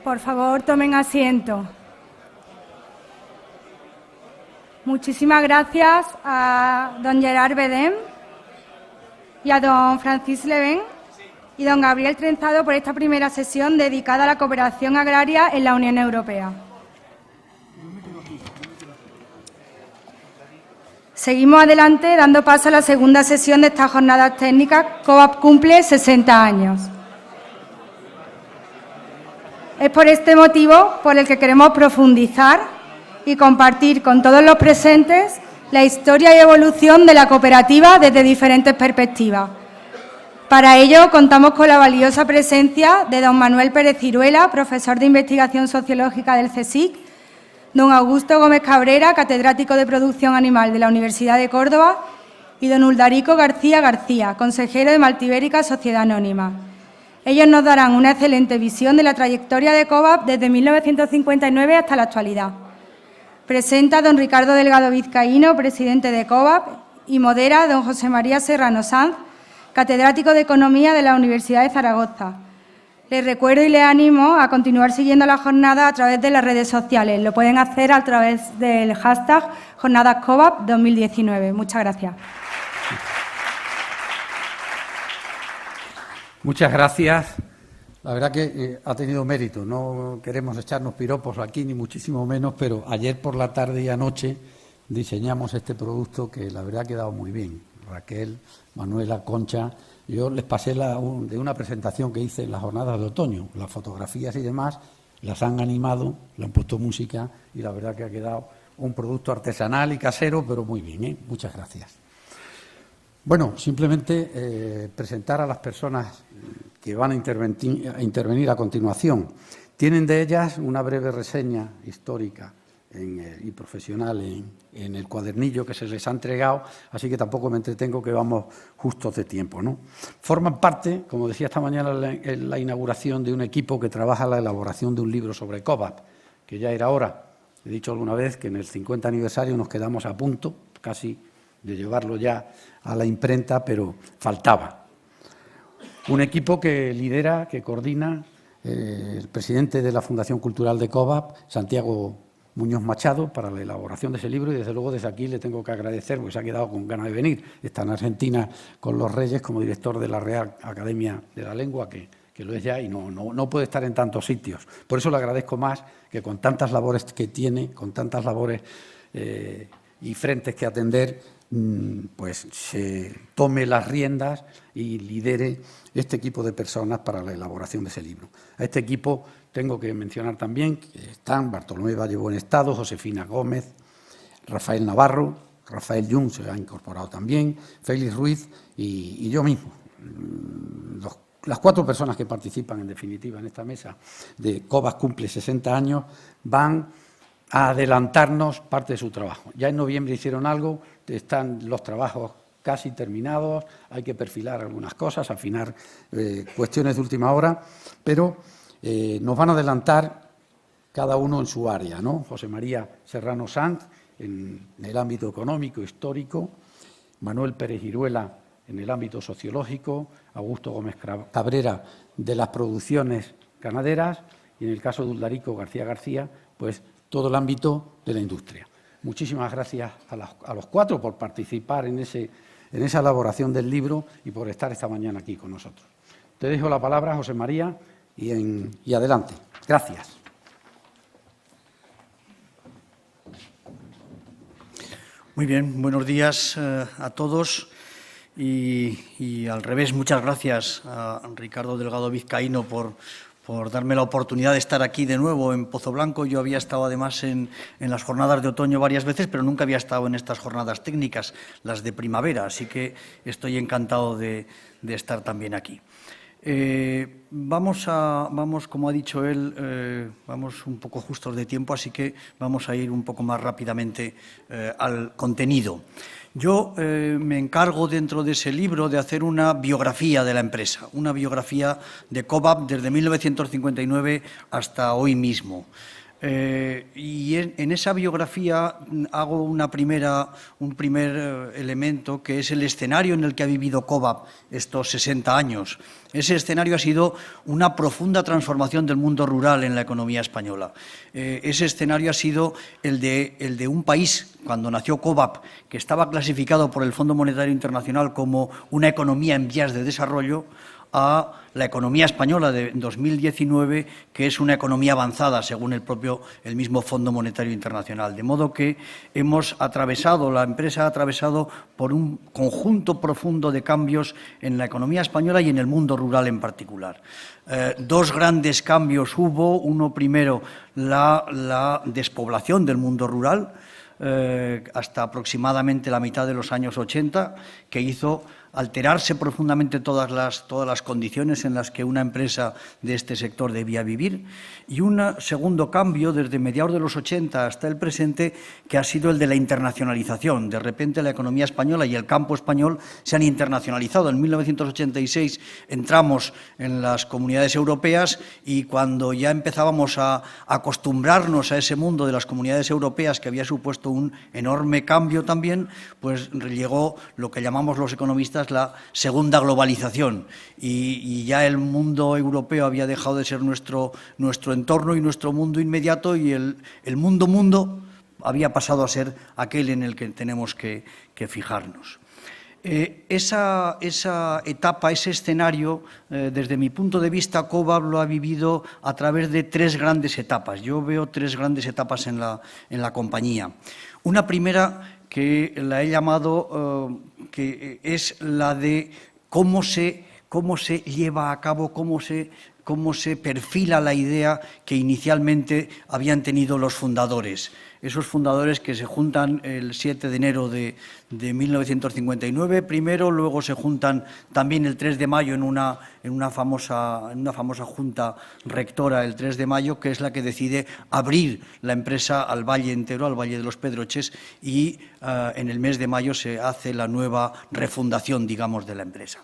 Por favor, tomen asiento. Muchísimas gracias a don Gerard Bedem y a don Francis Leven y don Gabriel Trenzado por esta primera sesión dedicada a la cooperación agraria en la Unión Europea. Seguimos adelante dando paso a la segunda sesión de estas jornadas técnicas. COVAP cumple 60 años. Es por este motivo por el que queremos profundizar y compartir con todos los presentes la historia y evolución de la cooperativa desde diferentes perspectivas. Para ello, contamos con la valiosa presencia de don Manuel Pérez Ciruela, profesor de Investigación Sociológica del CSIC, don Augusto Gómez Cabrera, catedrático de Producción Animal de la Universidad de Córdoba, y don Uldarico García García, consejero de Maltibérica Sociedad Anónima. Ellos nos darán una excelente visión de la trayectoria de COVAP desde 1959 hasta la actualidad. Presenta don Ricardo Delgado Vizcaíno, presidente de COVAP, y modera don José María Serrano Sanz, catedrático de Economía de la Universidad de Zaragoza. Les recuerdo y les animo a continuar siguiendo la jornada a través de las redes sociales. Lo pueden hacer a través del hashtag JornadasCOVAP 2019. Muchas gracias. Muchas gracias. La verdad que ha tenido mérito. No queremos echarnos piropos aquí, ni muchísimo menos, pero ayer por la tarde y anoche diseñamos este producto que la verdad ha quedado muy bien. Raquel, Manuela, Concha, yo les pasé de una presentación que hice en las jornadas de otoño. Las fotografías y demás las han animado, le han puesto música y la verdad que ha quedado un producto artesanal y casero, pero muy bien, ¿eh? Muchas gracias. Bueno, simplemente presentar a las personas que van a intervenir a continuación. Tienen de ellas una breve reseña histórica y profesional en el cuadernillo que se les ha entregado, así que tampoco me entretengo, que vamos justos de tiempo, ¿no? Forman parte, como decía esta mañana en la inauguración, de un equipo que trabaja la elaboración de un libro sobre COVAP, que ya era hora. He dicho alguna vez que en el 50 aniversario nos quedamos a punto, casi, de llevarlo ya a la imprenta, pero faltaba. Un equipo que lidera, que coordina el presidente de la Fundación Cultural de COVAP, Santiago Muñoz Machado, para la elaboración de ese libro, y desde luego desde aquí le tengo que agradecer, porque se ha quedado con ganas de venir. Está en Argentina con los Reyes como director de la Real Academia de la Lengua, que lo es ya, y no puede estar en tantos sitios. Por eso le agradezco más que con tantas labores que tiene, con tantas labores y frentes que atender, pues se tome las riendas y lidere este equipo de personas para la elaboración de ese libro. A este equipo tengo que mencionar también que están Bartolomé Valle Buenestado, Josefina Gómez, Rafael Navarro, Rafael Jung se ha incorporado también, Félix Ruiz y yo mismo. Las 4 personas que participan, en definitiva, en esta mesa de COVAP cumple 60 años, van a adelantarnos parte de su trabajo. Ya en noviembre hicieron algo, están los trabajos casi terminados, hay que perfilar algunas cosas, afinar cuestiones de última hora, pero nos van a adelantar cada uno en su área, ¿no? José María Serrano Sanz en el ámbito económico, histórico, Manuel Pérez Ciruela en el ámbito sociológico, Augusto Gómez Cabrera de las producciones ganaderas y en el caso de Uldarico García García, pues todo el ámbito de la industria. Muchísimas gracias a los 4 por participar en esa elaboración del libro y por estar esta mañana aquí con nosotros. Te dejo la palabra, José María, y adelante. Gracias. Muy bien, buenos días a todos y al revés, muchas gracias a Ricardo Delgado Vizcaíno por darme la oportunidad de estar aquí de nuevo en Pozo Blanco. Yo había estado además en las jornadas de otoño varias veces, pero nunca había estado en estas jornadas técnicas, las de primavera, así que estoy encantado de estar también aquí. Vamos, como ha dicho él, vamos un poco justos de tiempo, así que vamos a ir un poco más rápidamente al contenido. Yo me encargo dentro de ese libro de hacer una biografía de la empresa, una biografía de COVAP desde 1959 hasta hoy mismo. Y en esa biografía hago un primer elemento, que es el escenario en el que ha vivido Cobap estos 60 años. Ese escenario ha sido una profunda transformación del mundo rural en la economía española. Ese escenario ha sido el de un país, cuando nació Cobap, que estaba clasificado por el Fondo Monetario Internacional como una economía en vías de desarrollo, a la economía española de 2019, que es una economía avanzada, según el mismo Fondo Monetario Internacional. De modo que la empresa ha atravesado por un conjunto profundo de cambios en la economía española y en el mundo rural en particular. Dos grandes cambios hubo. Uno, primero, la despoblación del mundo rural, hasta aproximadamente la mitad de los años 80, que hizo alterarse profundamente todas las condiciones en las que una empresa de este sector debía vivir, y un segundo cambio desde mediados de los 80 hasta el presente, que ha sido el de la internacionalización. De repente la economía española y el campo español se han internacionalizado. En 1986 entramos en las comunidades europeas, y cuando ya empezábamos a acostumbrarnos a ese mundo de las comunidades europeas, que había supuesto un enorme cambio también, pues llegó lo que llamamos los economistas la segunda globalización, y ya el mundo europeo había dejado de ser nuestro entorno y nuestro mundo inmediato, y el mundo había pasado a ser aquel en el que tenemos que fijarnos. Esa etapa, ese escenario, desde mi punto de vista, Cobap lo ha vivido a través de tres grandes etapas. Yo veo tres grandes etapas en la compañía. Una primera, que la he llamado, que es la de cómo se lleva a cabo, cómo se perfila la idea que inicialmente habían tenido los fundadores. Esos fundadores que se juntan el 7 de enero de 1959 primero, luego se juntan también el 3 de mayo en una famosa junta rectora, el 3 de mayo, que es la que decide abrir la empresa al valle entero, al Valle de los Pedroches, y en el mes de mayo se hace la nueva refundación, digamos, de la empresa.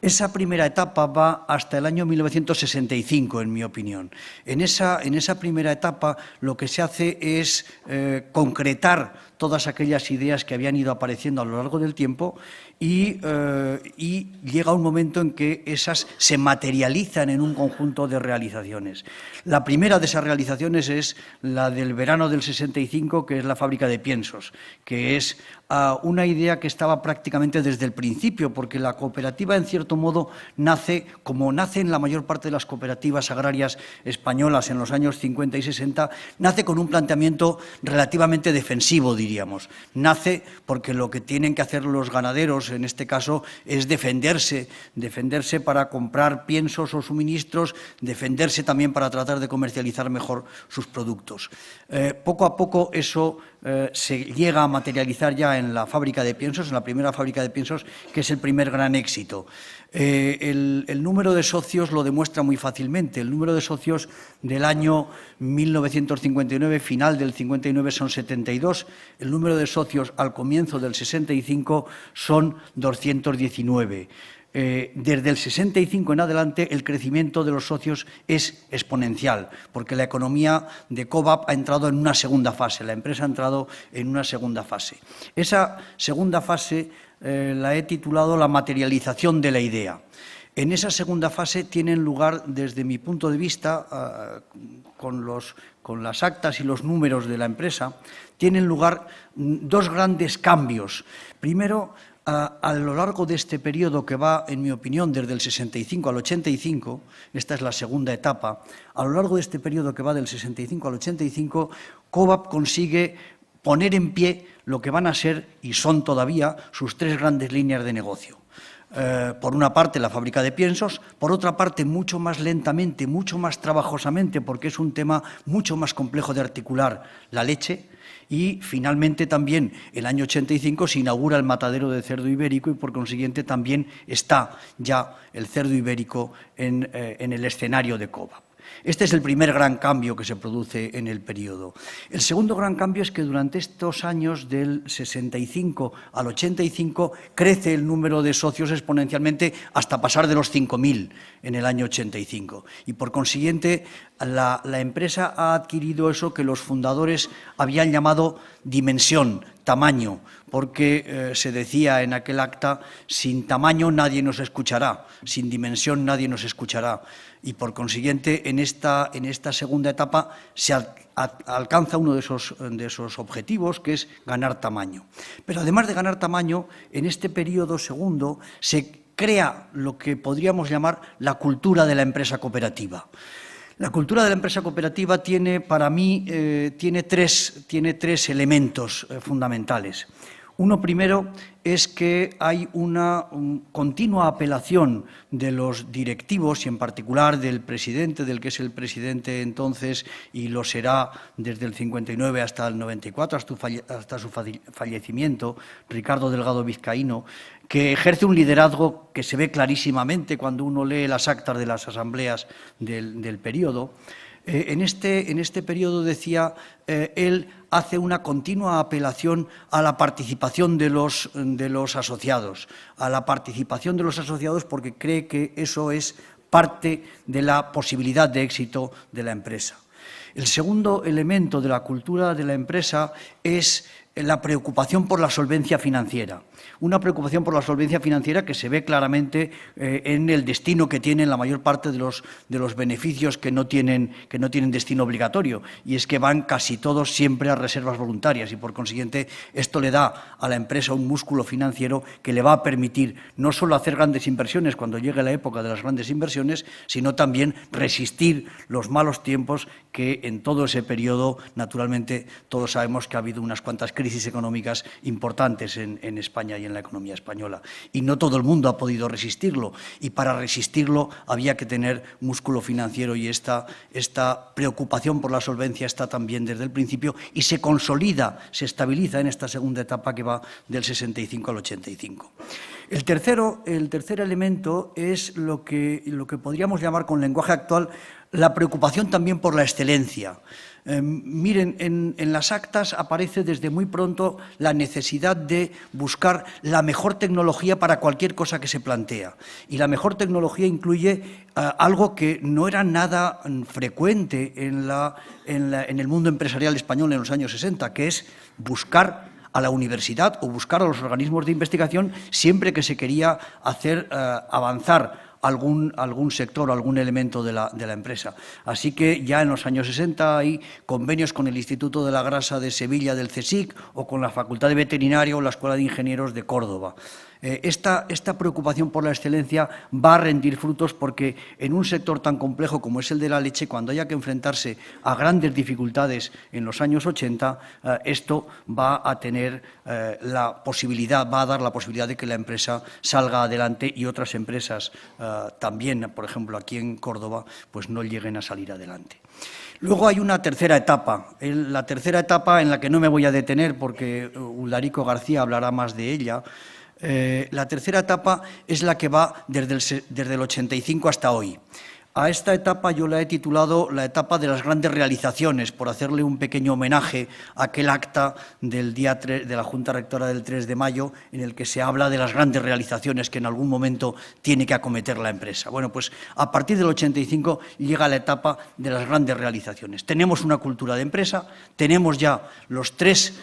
Esa primera etapa va hasta el año 1965, en mi opinión. En esa primera etapa lo que se hace es concretar todas aquellas ideas que habían ido apareciendo a lo largo del tiempo, y llega un momento en que esas se materializan en un conjunto de realizaciones. La primera de esas realizaciones es la del verano del 65, que es la fábrica de piensos, que es una idea que estaba prácticamente desde el principio, porque la cooperativa, en cierto modo, nace, como nacen la mayor parte de las cooperativas agrarias españolas en los años 50 y 60, nace con un planteamiento relativamente defensivo, diríamos. Nace porque lo que tienen que hacer los ganaderos, en este caso, es defenderse para comprar piensos o suministros, defenderse también para tratar de comercializar mejor sus productos. Poco a poco eso se llega a materializar ya en la fábrica de piensos, en la primera fábrica de piensos, que es el primer gran éxito. El número de socios lo demuestra muy fácilmente. El número de socios del año 1959, final del 59, son 72. El número de socios al comienzo del 65 son 219. Desde el 65 en adelante el crecimiento de los socios es exponencial, porque la economía de Cobap ha entrado en una segunda fase, la empresa ha entrado en una segunda fase. Esa segunda fase la he titulado la materialización de la idea. En esa segunda fase tienen lugar, desde mi punto de vista, con las actas y los números de la empresa, tienen lugar dos grandes cambios. Primero, a lo largo de este periodo, que va, en mi opinión, desde el 65 al 85, esta es la segunda etapa, a lo largo de este periodo que va del 65 al 85, Cobap consigue poner en pie lo que van a ser, y son todavía, sus tres grandes líneas de negocio. Por una parte, la fábrica de piensos; por otra parte, mucho más lentamente, mucho más trabajosamente, porque es un tema mucho más complejo de articular, la leche; y finalmente también el año 85 se inaugura el matadero de cerdo ibérico, y por consiguiente también está ya el cerdo ibérico en el escenario de Cobap. Este es el primer gran cambio que se produce en el periodo. El segundo gran cambio es que durante estos años del 65 al 85 crece el número de socios exponencialmente hasta pasar de los 5.000 en el año 85. Y por consiguiente, la empresa ha adquirido eso que los fundadores habían llamado dimensión, tamaño, porque se decía en aquel acta, sin tamaño nadie nos escuchará, sin dimensión nadie nos escuchará. Y por consiguiente, en esta segunda etapa se alcanza uno de esos objetivos, que es ganar tamaño. Pero además de ganar tamaño, en este periodo segundo se crea lo que podríamos llamar la cultura de la empresa cooperativa. La cultura de la empresa cooperativa tiene, para mí, tiene tres elementos fundamentales. Uno primero es que hay una continua apelación de los directivos y en particular del presidente, del que es el presidente entonces y lo será desde el 59 hasta el 94, hasta su fallecimiento, Ricardo Delgado Vizcaíno, que ejerce un liderazgo que se ve clarísimamente cuando uno lee las actas de las asambleas del periodo. En este periodo, decía, él hace una continua apelación a la participación de los asociados, porque cree que eso es parte de la posibilidad de éxito de la empresa. El segundo elemento de la cultura de la empresa es la preocupación por la solvencia financiera. Una preocupación por la solvencia financiera que se ve claramente en el destino que tienen la mayor parte de los beneficios que no tienen destino obligatorio, y es que van casi todos siempre a reservas voluntarias y por consiguiente esto le da a la empresa un músculo financiero que le va a permitir no solo hacer grandes inversiones cuando llegue la época de las grandes inversiones, sino también resistir los malos tiempos que en todo ese periodo, naturalmente, todos sabemos que ha habido unas cuantas crisis económicas importantes en España y en la economía española. Y no todo el mundo ha podido resistirlo. Y para resistirlo había que tener músculo financiero y esta preocupación por la solvencia está también desde el principio y se consolida, se estabiliza en esta segunda etapa que va del 65 al 85. El tercer elemento es lo que podríamos llamar con lenguaje actual la preocupación también por la excelencia. Miren, en las actas aparece desde muy pronto la necesidad de buscar la mejor tecnología para cualquier cosa que se plantea. Y la mejor tecnología incluye algo que no era nada frecuente en el mundo empresarial español en los años 60, que es buscar a la universidad o buscar a los organismos de investigación siempre que se quería hacer avanzar algún sector o algún elemento de la empresa. Así que ya en los años 60 hay convenios con el Instituto de la Grasa de Sevilla del CSIC o con la Facultad de Veterinaria o la Escuela de Ingenieros de Córdoba. Esta preocupación por la excelencia va a rendir frutos porque en un sector tan complejo como es el de la leche, cuando haya que enfrentarse a grandes dificultades en los años 80, esto va a tener va a dar la posibilidad de que la empresa salga adelante y otras empresas también, por ejemplo, aquí en Córdoba, pues no lleguen a salir adelante. Luego hay una tercera etapa, la tercera etapa en la que no me voy a detener porque Uldarico García hablará más de ella. La tercera etapa es la que va desde el 85 hasta hoy. A esta etapa yo la he titulado la etapa de las grandes realizaciones, por hacerle un pequeño homenaje a aquel acta del día 3 de la Junta Rectora del 3 de mayo, en el que se habla de las grandes realizaciones que en algún momento tiene que acometer la empresa. Bueno, pues a partir del 85 llega la etapa de las grandes realizaciones. Tenemos una cultura de empresa, tenemos ya los tres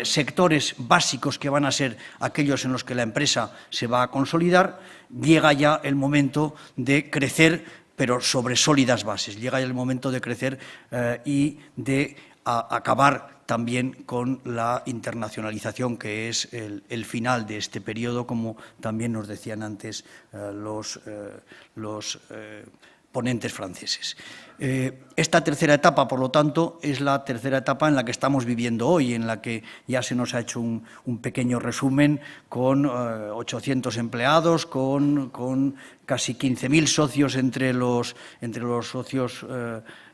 sectores básicos que van a ser aquellos en los que la empresa se va a consolidar, llega ya el momento de crecer pero sobre sólidas bases. Llega el momento de crecer y de acabar también con la internacionalización, que es el final de este periodo, como también nos decían antes los ponentes franceses. Esta tercera etapa, por lo tanto, es la tercera etapa en la que estamos viviendo hoy, en la que ya se nos ha hecho un pequeño resumen con 800 empleados, con casi 15.000 socios entre los socios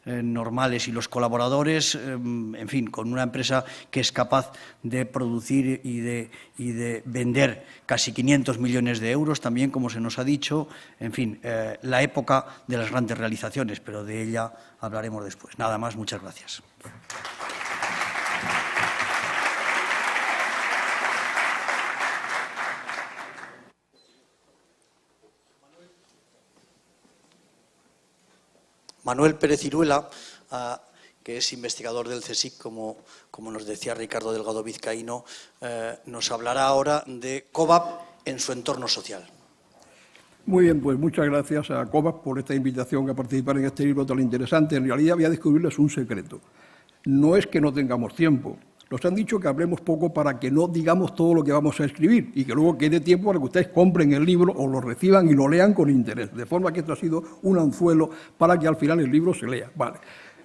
normales y los colaboradores, en fin, con una empresa que es capaz de producir y de vender casi 500 millones de euros, también como se nos ha dicho, en fin, la época de las grandes realizaciones, pero de que ya hablaremos después. Nada más, muchas gracias. Manuel Pérez Iruela, que es investigador del CSIC, como nos decía Ricardo Delgado Vizcaíno, nos hablará ahora de COVAP en su entorno social. Muy bien, pues muchas gracias a COVAP por esta invitación a participar en este libro tan interesante. En realidad voy a descubrirles un secreto. No es que no tengamos tiempo. Nos han dicho que hablemos poco para que no digamos todo lo que vamos a escribir y que luego quede tiempo para que ustedes compren el libro o lo reciban y lo lean con interés. De forma que esto ha sido un anzuelo para que al final el libro se lea. Vale.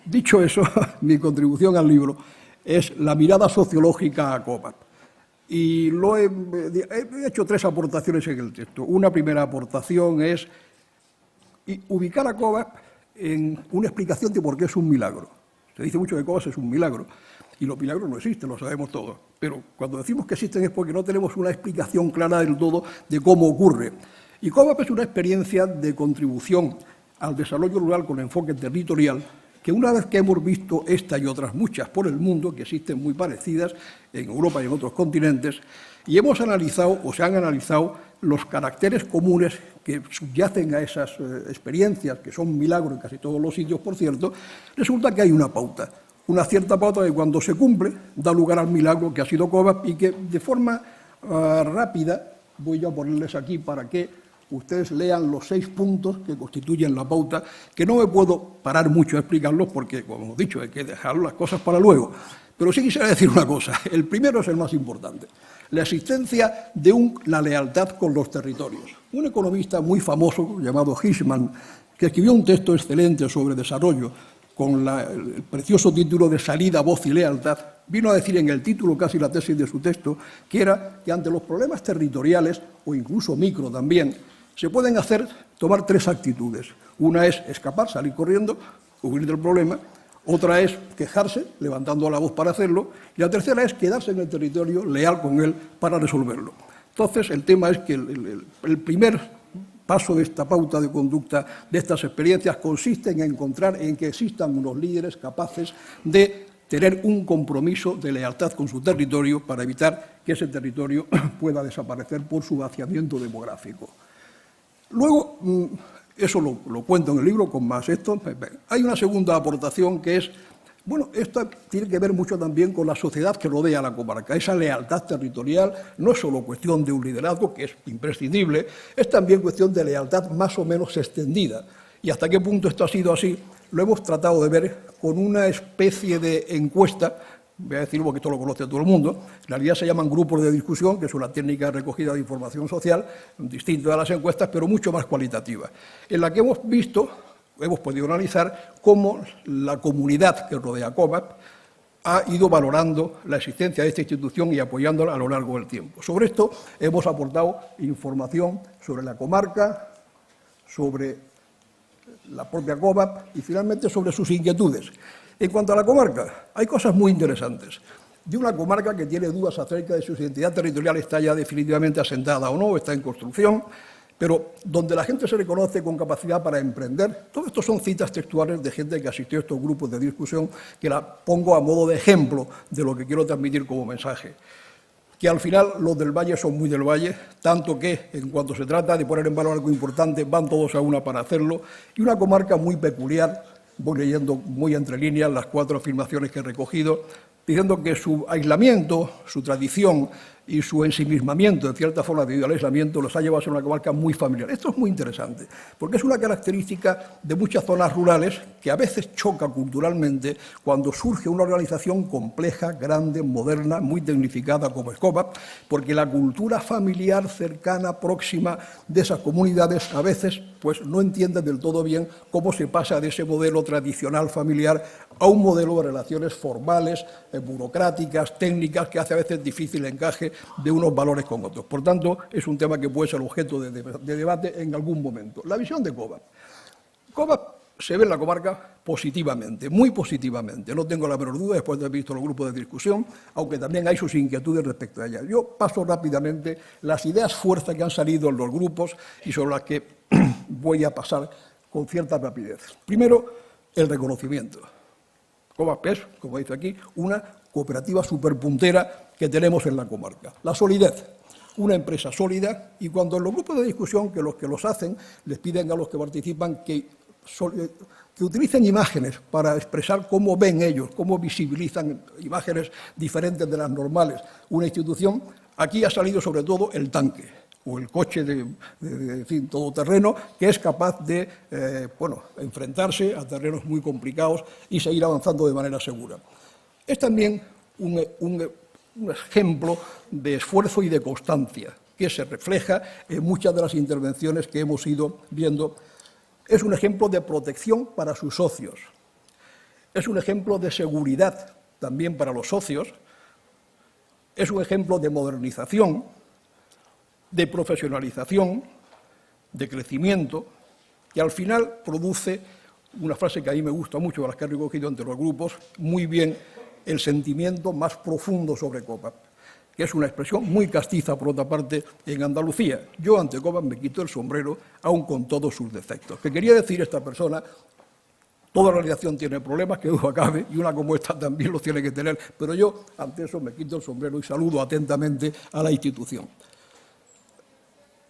Dicho eso, mi contribución al libro es la mirada sociológica a COVAP. Y he hecho 3 aportaciones en el texto. Una primera aportación es ubicar a COVAP en una explicación de por qué es un milagro. Se dice mucho que COVAP es un milagro. Y los milagros no existen, lo sabemos todos. Pero cuando decimos que existen es porque no tenemos una explicación clara del todo de cómo ocurre. Y COVAP es una experiencia de contribución al desarrollo rural con enfoque territorial que una vez que hemos visto esta y otras muchas por el mundo, que existen muy parecidas en Europa y en otros continentes, y hemos analizado o se han analizado los caracteres comunes que subyacen a esas experiencias, que son milagros en casi todos los sitios, por cierto, resulta que hay una pauta. Una cierta pauta que cuando se cumple da lugar al milagro que ha sido COVAP y que de forma rápida voy a ponerles aquí para que ustedes lean los 6 puntos que constituyen la pauta, que no me puedo parar mucho a explicarlos porque, como hemos dicho, hay que dejar las cosas para luego. Pero sí quisiera decir una cosa. El primero es el más importante. La existencia de la lealtad con los territorios. Un economista muy famoso llamado Hirschman, que escribió un texto excelente sobre desarrollo, con el precioso título de Salida, Voz y Lealtad, vino a decir en el título, casi la tesis de su texto, que era que ante los problemas territoriales, o incluso micro también, se pueden tomar 3 actitudes. Una es escapar, salir corriendo, huir del problema. Otra es quejarse, levantando la voz para hacerlo. Y la tercera es quedarse en el territorio, leal con él, para resolverlo. Entonces, el tema es que el primer paso de esta pauta de conducta, de estas experiencias, consiste en encontrar en que existan unos líderes capaces de tener un compromiso de lealtad con su territorio para evitar que ese territorio pueda desaparecer por su vaciamiento demográfico. Luego, eso lo cuento en el libro con más esto. Hay una segunda aportación que es, bueno, esto tiene que ver mucho también con la sociedad que rodea a la comarca. Esa lealtad territorial no es solo cuestión de un liderazgo, que es imprescindible, es también cuestión de lealtad más o menos extendida. Y hasta qué punto esto ha sido así, lo hemos tratado de ver con una especie de encuesta. Voy a decirlo porque esto lo conoce todo el mundo. En realidad se llaman grupos de discusión, que es una técnica de recogida de información social, distinta a las encuestas, pero mucho más cualitativa, en la que hemos podido analizar cómo la comunidad que rodea a COVAP ha ido valorando la existencia de esta institución y apoyándola a lo largo del tiempo. Sobre esto hemos aportado información sobre la comarca, sobre la propia COVAP y finalmente sobre sus inquietudes. En cuanto a la comarca, hay cosas muy interesantes. De una comarca que tiene dudas acerca de si su identidad territorial está ya definitivamente asentada o no, está en construcción, pero donde la gente se reconoce con capacidad para emprender. Todo esto son citas textuales de gente que asistió a estos grupos de discusión, que la pongo a modo de ejemplo de lo que quiero transmitir como mensaje. Que al final los del Valle son muy del Valle, tanto que en cuanto se trata de poner en valor algo importante, van todos a una para hacerlo, y una comarca muy peculiar. Voy leyendo muy entre líneas las 4 afirmaciones que he recogido, diciendo que su aislamiento, su tradición y su ensimismamiento, en cierta forma, debido al aislamiento, los ha llevado a ser una comarca muy familiar. Esto es muy interesante, porque es una característica de muchas zonas rurales que a veces choca culturalmente cuando surge una organización compleja, grande, moderna, muy tecnificada como es COVAP, porque la cultura familiar cercana, próxima de esas comunidades, a veces pues no entiende del todo bien cómo se pasa de ese modelo tradicional familiar a un modelo de relaciones formales, burocráticas, técnicas, que hace a veces difícil el encaje de unos valores con otros. Por tanto, es un tema que puede ser objeto de debate en algún momento. La visión de COVAP. COVAP se ve en la comarca positivamente, muy positivamente. No tengo la menor duda después de haber visto los grupos de discusión, aunque también hay sus inquietudes respecto a ella. Yo paso rápidamente las ideas fuerza que han salido en los grupos y sobre las que voy a pasar con cierta rapidez. Primero, el reconocimiento. COVAP es, como dice aquí, una cooperativa superpuntera que tenemos en la comarca. La solidez, una empresa sólida, y cuando en los grupos de discusión, que los que los hacen, les piden a los que participan que utilicen imágenes para expresar cómo ven ellos, cómo visibilizan imágenes diferentes de las normales una institución, aquí ha salido sobre todo el tanque o el coche en fin, todoterreno, que es capaz de enfrentarse a terrenos muy complicados y seguir avanzando de manera segura. Es también un ejemplo de esfuerzo y de constancia que se refleja en muchas de las intervenciones que hemos ido viendo. Es un ejemplo de protección para sus socios. Es un ejemplo de seguridad también para los socios. Es un ejemplo de modernización, de profesionalización, de crecimiento, que al final produce una frase que a mí me gusta mucho, de las que he recogido entre los grupos, muy bien el sentimiento más profundo sobre COVAP, que es una expresión muy castiza, por otra parte, en Andalucía. Yo ante COVAP me quito el sombrero, aun con todos sus defectos. ¿Qué quería decir esta persona? Toda organización tiene problemas, que duda cabe, y una como esta también los tiene que tener, pero yo ante eso me quito el sombrero y saludo atentamente a la institución.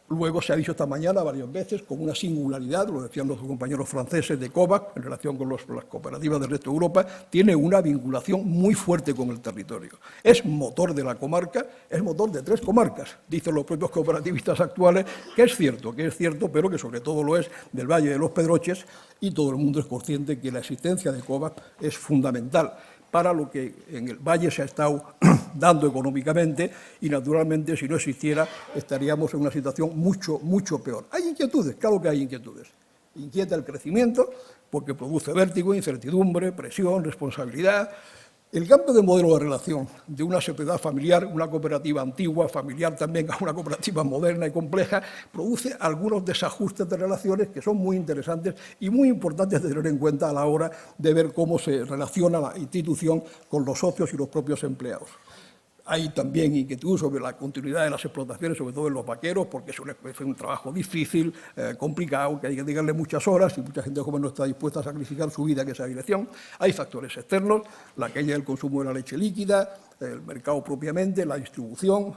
Luego se ha dicho esta mañana varias veces, con una singularidad, lo decían los compañeros franceses de COVAP, en relación con las cooperativas del resto de Europa, tiene una vinculación muy fuerte con el territorio. Es motor de la comarca, es motor de 3 comarcas, dicen los propios cooperativistas actuales, que es cierto, pero que sobre todo lo es del Valle de los Pedroches, y todo el mundo es consciente que la existencia de COVAP es fundamental para lo que en el Valle se ha estado dando económicamente, y naturalmente si no existiera estaríamos en una situación mucho, mucho peor. Hay inquietudes, claro que hay inquietudes. Inquieta el crecimiento porque produce vértigo, incertidumbre, presión, responsabilidad. El cambio de modelo de relación de una sociedad familiar, una cooperativa antigua, familiar también, a una cooperativa moderna y compleja, produce algunos desajustes de relaciones que son muy interesantes y muy importantes de tener en cuenta a la hora de ver cómo se relaciona la institución con los socios y los propios empleados. Hay también inquietud sobre la continuidad de las explotaciones, sobre todo en los vaqueros, porque es un trabajo difícil, complicado, que hay que dedicarle muchas horas y mucha gente joven no está dispuesta a sacrificar su vida en esa dirección. Hay factores externos, la caída del consumo de la leche líquida, el mercado propiamente, la distribución,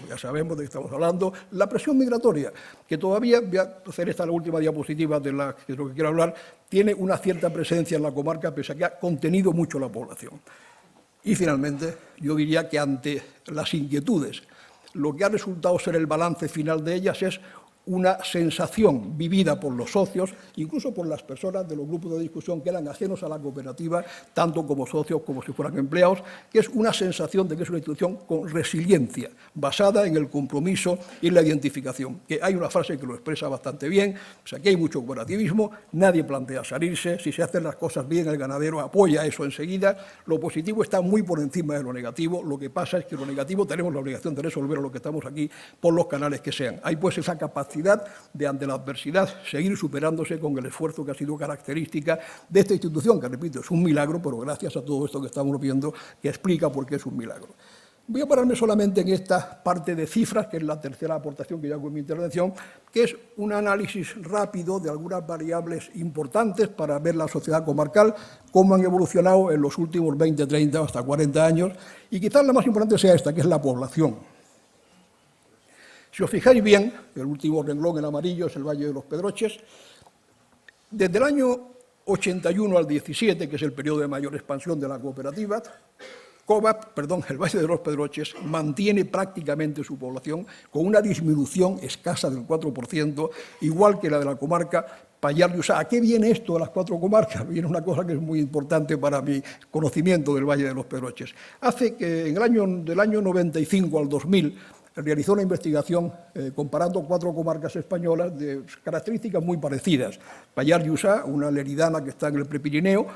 ya sabemos de qué estamos hablando, la presión migratoria, que todavía, voy a hacer esta la última diapositiva de lo que quiero hablar, tiene una cierta presencia en la comarca, pese a que ha contenido mucho la población. Y finalmente, yo diría que ante las inquietudes, lo que ha resultado ser el balance final de ellas es una sensación vivida por los socios, incluso por las personas de los grupos de discusión que eran ajenos a la cooperativa, tanto como socios como si fueran empleados, que es una sensación de que es una institución con resiliencia, basada en el compromiso y en la identificación. Que hay una frase que lo expresa bastante bien, o sea, aquí hay mucho cooperativismo, nadie plantea salirse, si se hacen las cosas bien, el ganadero apoya eso enseguida, lo positivo está muy por encima de lo negativo, lo que pasa es que lo negativo tenemos la obligación de resolver lo que estamos aquí por los canales que sean. Hay pues esa capacidad de, ante la adversidad, seguir superándose con el esfuerzo que ha sido característica de esta institución, que repito, es un milagro, pero gracias a todo esto que estamos viendo, que explica por qué es un milagro. Voy a pararme solamente en esta parte de cifras, que es la tercera aportación que yo hago en mi intervención, que es un análisis rápido de algunas variables importantes para ver la sociedad comarcal, cómo han evolucionado en los últimos 20, 30 hasta 40 años, y quizás la más importante sea esta, que es la población. Si os fijáis bien, el último renglón en amarillo es el Valle de los Pedroches. Desde el año 81 al 17, que es el periodo de mayor expansión de la cooperativa, el Valle de los Pedroches mantiene prácticamente su población con una disminución escasa del 4%, igual que la de la comarca Pallars Jussá. ¿A qué viene esto de las 4 comarcas? Viene una cosa que es muy importante para mi conocimiento del Valle de los Pedroches. Hace que del año 95 al 2000 realizó una investigación comparando 4 comarcas españolas de características muy parecidas. Pallars Jussá, una leridana que está en el Prepirineo,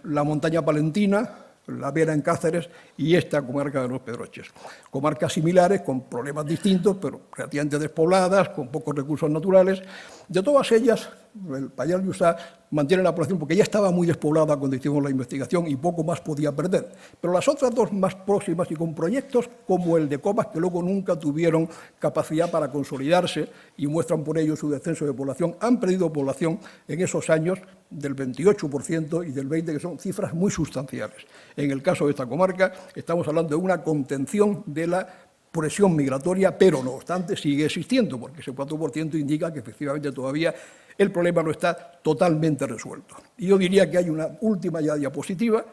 la montaña palentina, la Vera en Cáceres y esta comarca de los Pedroches. Comarcas similares, con problemas distintos, pero relativamente despobladas, con pocos recursos naturales. De todas ellas, el Pallars Jussá mantiene la población porque ya estaba muy despoblada cuando hicimos la investigación y poco más podía perder. Pero las otras dos más próximas y con proyectos como el de Cobas, que luego nunca tuvieron capacidad para consolidarse y muestran por ello su descenso de población, han perdido población en esos años del 28% y del 20%, que son cifras muy sustanciales. En el caso de esta comarca estamos hablando de una contención de la presión migratoria, pero no obstante sigue existiendo, porque ese 4% indica que efectivamente todavía el problema no está totalmente resuelto. Y yo diría que hay una última ya diapositiva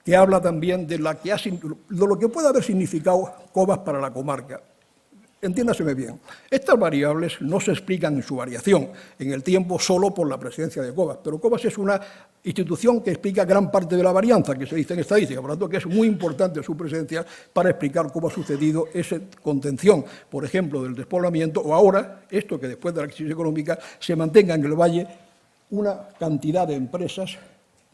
que habla también de lo que puede haber significado Cobas para la comarca. Entiéndaseme bien, estas variables no se explican en su variación en el tiempo solo por la presencia de Cobas, pero Cobas es una institución que explica gran parte de la varianza que se dice en estadística, por lo tanto que es muy importante su presencia para explicar cómo ha sucedido esa contención, por ejemplo, del despoblamiento, o ahora, esto que después de la crisis económica se mantenga en el valle una cantidad de empresas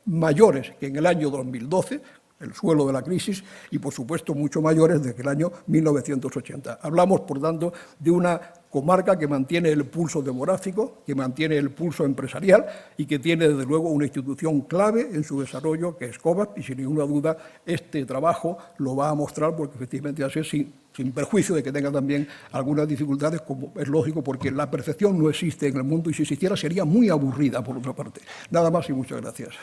mayores que en el año 2012, el suelo de la crisis, y por supuesto mucho mayores desde el año 1980. Hablamos, por tanto, de una comarca que mantiene el pulso demográfico, que mantiene el pulso empresarial y que tiene, desde luego, una institución clave en su desarrollo, que es Cobas, y sin ninguna duda este trabajo lo va a mostrar, porque efectivamente va a ser sin perjuicio de que tenga también algunas dificultades, como es lógico, porque la perfección no existe en el mundo y si existiera sería muy aburrida, por otra parte. Nada más y muchas gracias.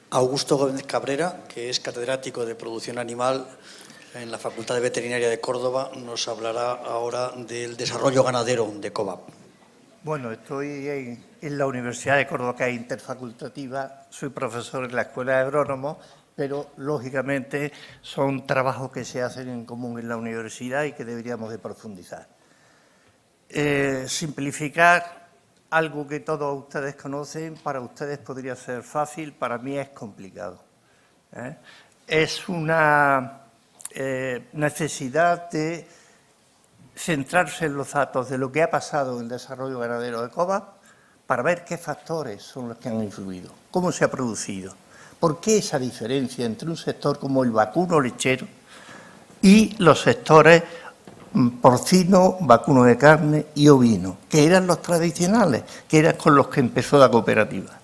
Augusto Gómez Cabrera, que es catedrático de Producción Animal en la Facultad de Veterinaria de Córdoba, nos hablará ahora del desarrollo ganadero de Cobas. Bueno, estoy en la Universidad de Córdoba, que es interfacultativa, soy profesor en la Escuela de Agrónomos, pero lógicamente son trabajos que se hacen en común en la universidad y que deberíamos de profundizar. Simplificar algo que todos ustedes conocen, para ustedes podría ser fácil, para mí es complicado. Es una necesidad de centrarse en los datos de lo que ha pasado en el desarrollo ganadero de Cobas para ver qué factores son los que han influido, cómo se ha producido, por qué esa diferencia entre un sector como el vacuno lechero y los sectores porcino, vacuno de carne y ovino, que eran los tradicionales, que eran con los que empezó la cooperativa.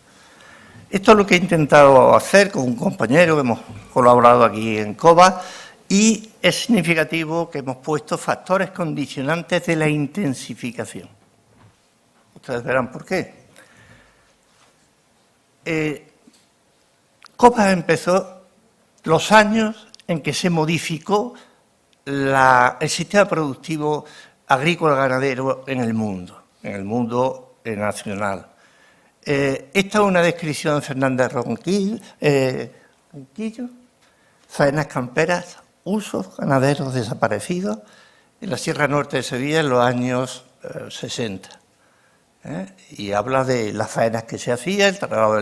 Esto es lo que he intentado hacer con un compañero que hemos colaborado aquí en Cobas y es significativo que hemos puesto factores condicionantes de la intensificación. Ustedes verán por qué. Cobas empezó los años en que se modificó el sistema productivo agrícola ganadero en el mundo nacional. Esta es una descripción de Fernández Ronquillo, faenas camperas, usos ganaderos desaparecidos en la Sierra Norte de Sevilla en los años 60. Y habla de las faenas que se hacía, el traslado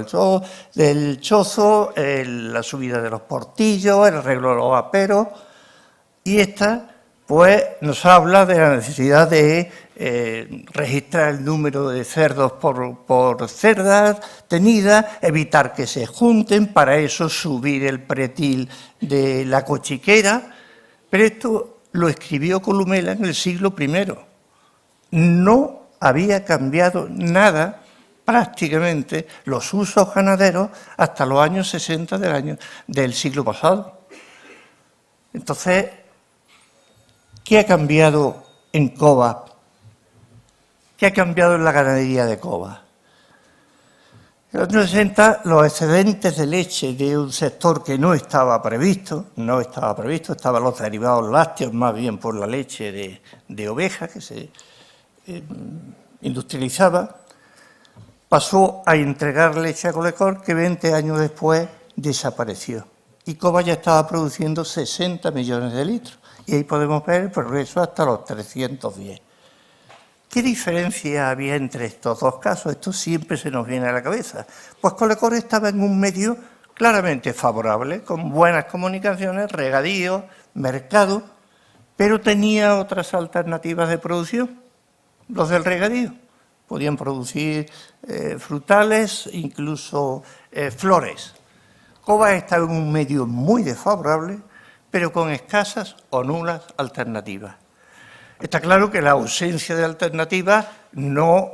del chozo, la subida de los portillos, el arreglo de los aperos. Y esta, pues, nos habla de la necesidad de registrar el número de cerdos por cerdas tenidas, evitar que se junten, para eso subir el pretil de la cochiquera. Pero esto lo escribió Columela en el siglo I. No había cambiado nada, prácticamente, los usos ganaderos hasta los años 60 del siglo pasado. Entonces, ¿qué ha cambiado en Cobas? ¿Qué ha cambiado en la ganadería de Cobas? En los años 60, los excedentes de leche de un sector que no estaba previsto, estaban los derivados lácteos, más bien por la leche de oveja que se industrializaba, pasó a entregar leche a Colecor, que 20 años después desapareció. Y Cobas ya estaba produciendo 60 millones de litros. Y ahí podemos ver el progreso hasta los 310. ¿Qué diferencia había entre estos dos casos? Esto siempre se nos viene a la cabeza. Pues Colecor estaba en un medio claramente favorable, con buenas comunicaciones, regadío, mercado, pero tenía otras alternativas de producción. Los del regadío podían producir frutales, incluso flores. Cobas estaba en un medio muy desfavorable, pero con escasas o nulas alternativas. Está claro que la ausencia de alternativas no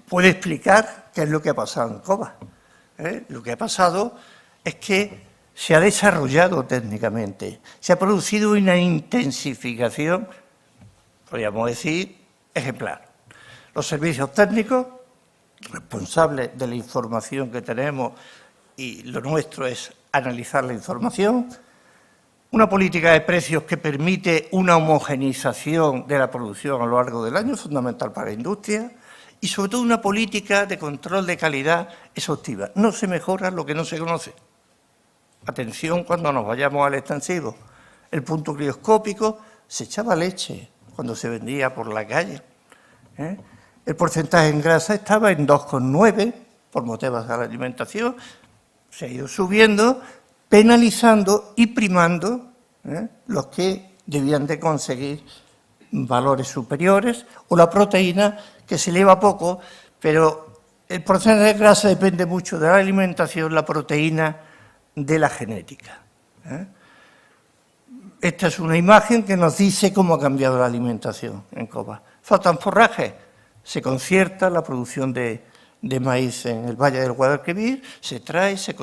puede explicar qué es lo que ha pasado en Cobas. Lo que ha pasado es que se ha desarrollado técnicamente, se ha producido una intensificación, podríamos decir, ejemplar. Los servicios técnicos, responsables de la información que tenemos, y lo nuestro es analizar la información, una política de precios que permite una homogeneización de la producción a lo largo del año, fundamental para la industria, y sobre todo una política de control de calidad exhaustiva. No se mejora lo que no se conoce. Atención cuando nos vayamos al extensivo. El punto crioscópico, se echaba leche cuando se vendía por la calle. El porcentaje en grasa estaba en 2,9 por motivos de la alimentación. Se ha ido subiendo, penalizando y primando los que debían de conseguir valores superiores, o la proteína, que se eleva poco, pero el porcentaje de grasa depende mucho de la alimentación, la proteína de la genética. Esta es una imagen que nos dice cómo ha cambiado la alimentación en Cobas. Faltan forrajes, se concierta la producción de maíz en el Valle del Guadalquivir, se trae, se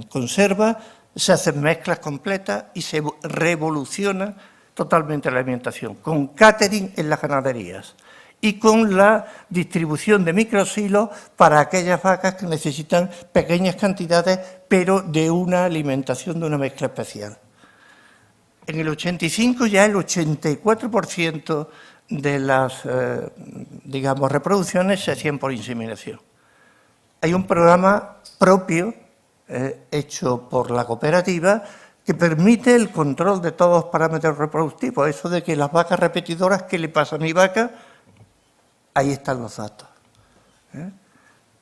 conserva, se hacen mezclas completas y se revoluciona totalmente la alimentación, con catering en las ganaderías y con la distribución de microsilos para aquellas vacas que necesitan pequeñas cantidades, pero de una alimentación de una mezcla especial. En el 85 ya el 84% de las, reproducciones se hacían por inseminación. Hay un programa propio hecho por la cooperativa que permite el control de todos los parámetros reproductivos. Eso de que las vacas repetidoras, ¿qué le pasa a mi vaca? Ahí están los datos.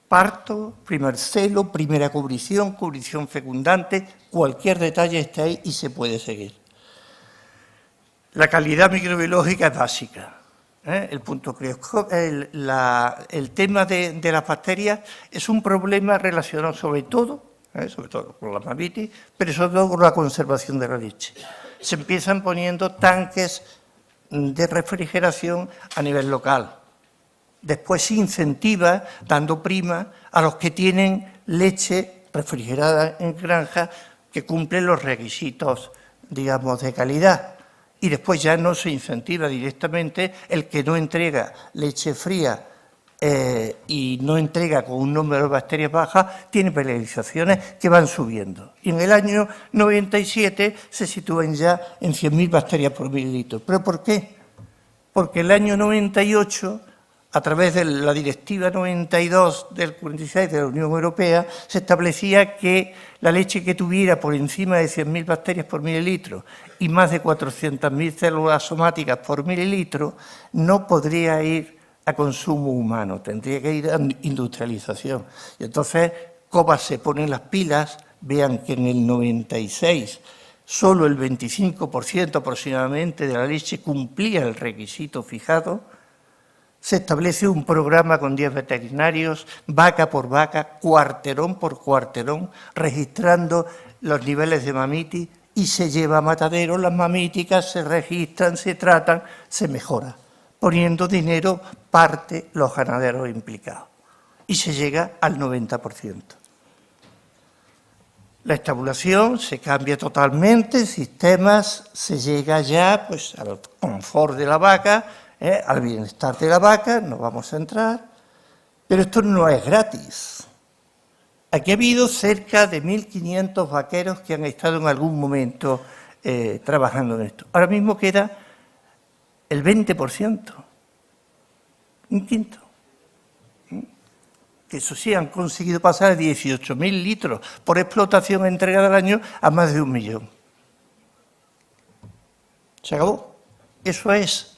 Parto, primer celo, primera cubrición fecundante, cualquier detalle está ahí y se puede seguir. La calidad microbiológica es básica. El punto el tema de las bacterias es un problema relacionado sobre todo con la mamitis, pero sobre todo con la conservación de la leche. Se empiezan poniendo tanques de refrigeración a nivel local. Después se incentiva dando prima a los que tienen leche refrigerada en granja que cumplen los requisitos, de calidad. Y después ya no se incentiva directamente el que no entrega leche fría y no entrega con un número de bacterias bajas, tiene penalizaciones que van subiendo. Y en el año 97 se sitúan ya en 100.000 bacterias por mililitro. ¿Pero por qué? Porque el año 98, a través de la Directiva 92 del 46 de la Unión Europea, se establecía que la leche que tuviera por encima de 100.000 bacterias por mililitro y más de 400.000 células somáticas por mililitro no podría ir a consumo humano, tendría que ir a industrialización. Y entonces Cobas se pone las pilas, vean que en el 96 solo el 25% aproximadamente de la leche cumplía el requisito fijado. Se establece un programa con 10 veterinarios, vaca por vaca, cuarterón por cuarterón, registrando los niveles de mamitis y se lleva a matadero, las mamíticas se registran, se tratan, se mejora, poniendo dinero parte los ganaderos implicados. Y se llega al 90%. La estabulación se cambia totalmente, sistemas, se llega ya al confort de la vaca, al bienestar de la vaca, no vamos a entrar, pero esto no es gratis. Aquí ha habido cerca de 1.500 vaqueros que han estado en algún momento trabajando en esto. Ahora mismo queda el 20%, un quinto. Que eso sí, han conseguido pasar de 18.000 litros por explotación entregada al año a más de 1 millón. Se acabó. Eso es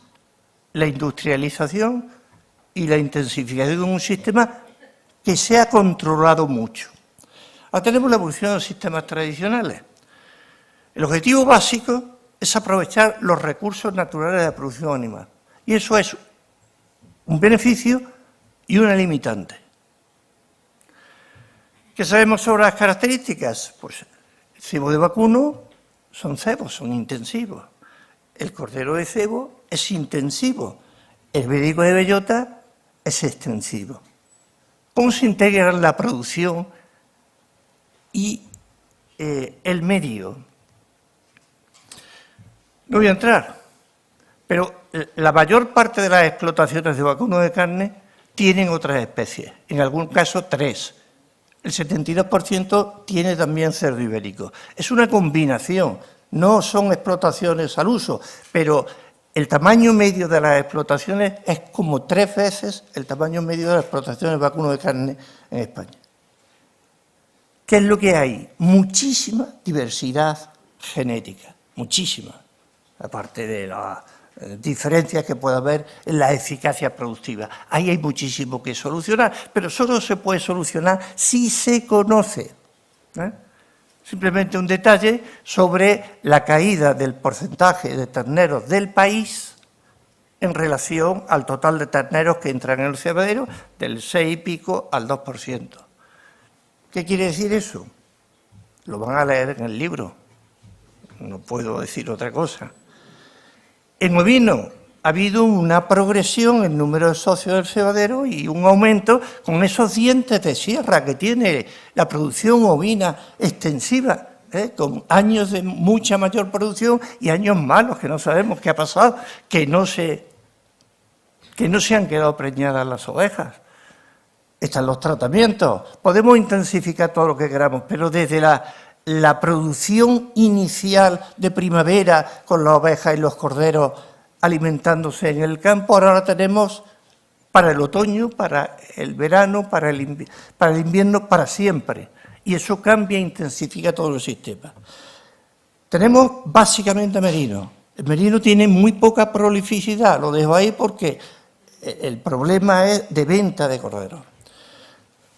la industrialización y la intensificación de un sistema que se ha controlado mucho. Ahora tenemos la evolución de los sistemas tradicionales. El objetivo básico es aprovechar los recursos naturales de la producción animal. Y eso es un beneficio y una limitante. ¿Qué sabemos sobre las características? Pues el cebo de vacuno son cebos, son intensivos. El cordero de cebo es intensivo. El ibérico de bellota es extensivo. ¿Cómo se integra la producción y el medio? No voy a entrar, pero la mayor parte de las explotaciones de vacuno de carne tienen otras especies, en algún caso 3. El 72% tiene también cerdo ibérico. Es una combinación, no son explotaciones al uso, pero el tamaño medio de las explotaciones es como 3 veces el tamaño medio de las explotaciones de vacuno de carne en España. ¿Qué es lo que hay? Muchísima diversidad genética, muchísima, aparte de las diferencias que puede haber en la eficacia productiva. Ahí hay muchísimo que solucionar, pero solo se puede solucionar si se conoce. Simplemente un detalle sobre la caída del porcentaje de terneros del país en relación al total de terneros que entran en el cebadero, del 6 y pico al 2%. ¿Qué quiere decir eso? Lo van a leer en el libro. No puedo decir otra cosa. En ovino ha habido una progresión en el número de socios del cebadero y un aumento con esos dientes de sierra que tiene la producción ovina extensiva, con años de mucha mayor producción y años malos que no sabemos qué ha pasado, que no se han quedado preñadas las ovejas. Están los tratamientos. Podemos intensificar todo lo que queramos, pero desde la producción inicial de primavera con las ovejas y los corderos alimentándose en el campo, ahora la tenemos para el otoño, para el verano, para el invierno, para siempre. Y eso cambia e intensifica todo el sistema. Tenemos básicamente merino. El merino tiene muy poca prolificidad, lo dejo ahí porque el problema es de venta de corderos.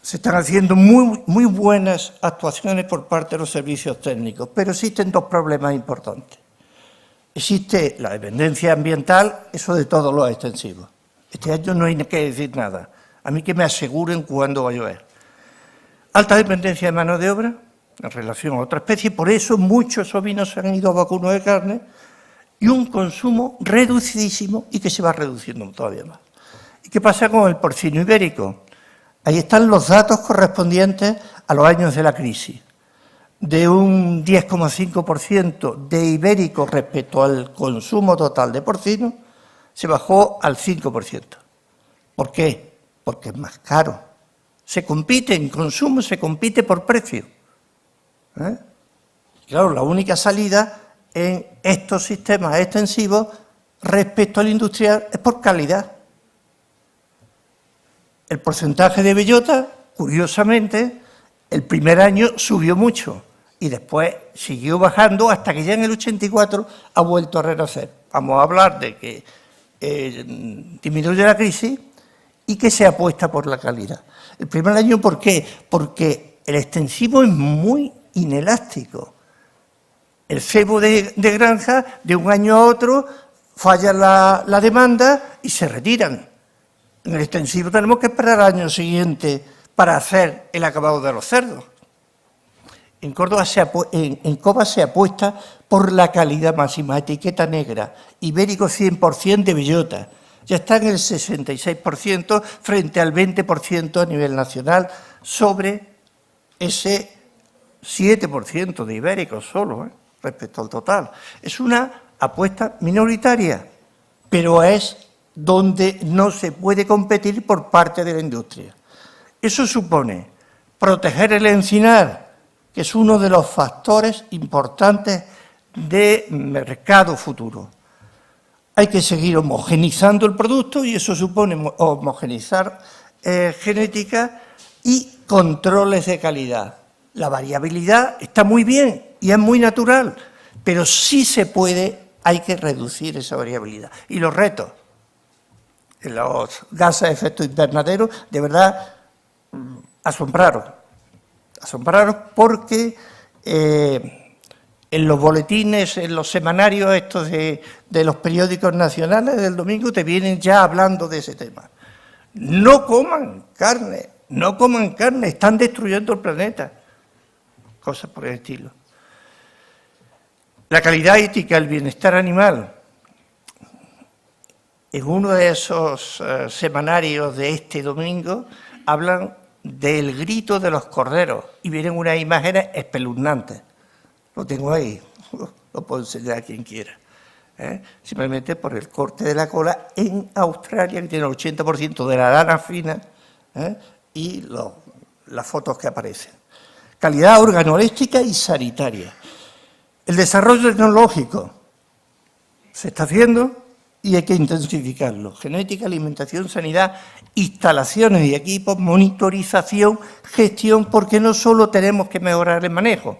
Se están haciendo muy buenas actuaciones por parte de los servicios técnicos, pero existen 2 problemas importantes. Existe la dependencia ambiental, eso de todos los extensivos. Este año no hay que decir nada. A mí que me aseguren cuándo va a llover. Alta dependencia de mano de obra en relación a otra especie, por eso muchos ovinos se han ido a vacuno de carne y un consumo reducidísimo y que se va reduciendo todavía más. ¿Y qué pasa con el porcino ibérico? Ahí están los datos correspondientes a los años de la crisis. De un 10,5% de ibérico respecto al consumo total de porcino, se bajó al 5%. ¿Por qué? Porque es más caro. Se compite en consumo, se compite por precio. Claro, la única salida en estos sistemas extensivos respecto al industrial es por calidad. El porcentaje de bellota, curiosamente, el primer año subió mucho y después siguió bajando hasta que ya en el 84 ha vuelto a renacer. Vamos a hablar de que disminuye la crisis y que se apuesta por la calidad. El primer año, ¿por qué? Porque el extensivo es muy inelástico. El cebo de granja, de un año a otro, falla la demanda y se retiran. En el extensivo tenemos que esperar al año siguiente para hacer el acabado de los cerdos. En Córdoba en Cova se apuesta por la calidad máxima, etiqueta negra, ibérico 100% de bellota. Ya está en el 66% frente al 20% a nivel nacional sobre ese 7% de ibéricos solo, respecto al total. Es una apuesta minoritaria, pero es donde no se puede competir por parte de la industria. Eso supone proteger el encinar, que es uno de los factores importantes de mercado futuro. Hay que seguir homogenizando el producto y eso supone homogenizar genética y controles de calidad. La variabilidad está muy bien y es muy natural, pero sí se puede, hay que reducir esa variabilidad. Y los retos, los gases de efecto invernadero, de verdad asombraron porque en los boletines, en los semanarios estos de los periódicos nacionales del domingo te vienen ya hablando de ese tema. No coman carne, están destruyendo el planeta. Cosas por el estilo. La calidad ética, el bienestar animal. En uno de esos semanarios de este domingo hablan del grito de los corderos y vienen unas imágenes espeluznantes. Lo tengo ahí, lo puedo enseñar a quien quiera. Simplemente por el corte de la cola en Australia, que tiene el 80% de la lana fina, y las fotos que aparecen. Calidad organoléptica y sanitaria. El desarrollo tecnológico se está haciendo y hay que intensificarlo. Genética, alimentación, sanidad, instalaciones y equipos, monitorización, gestión, porque no solo tenemos que mejorar el manejo,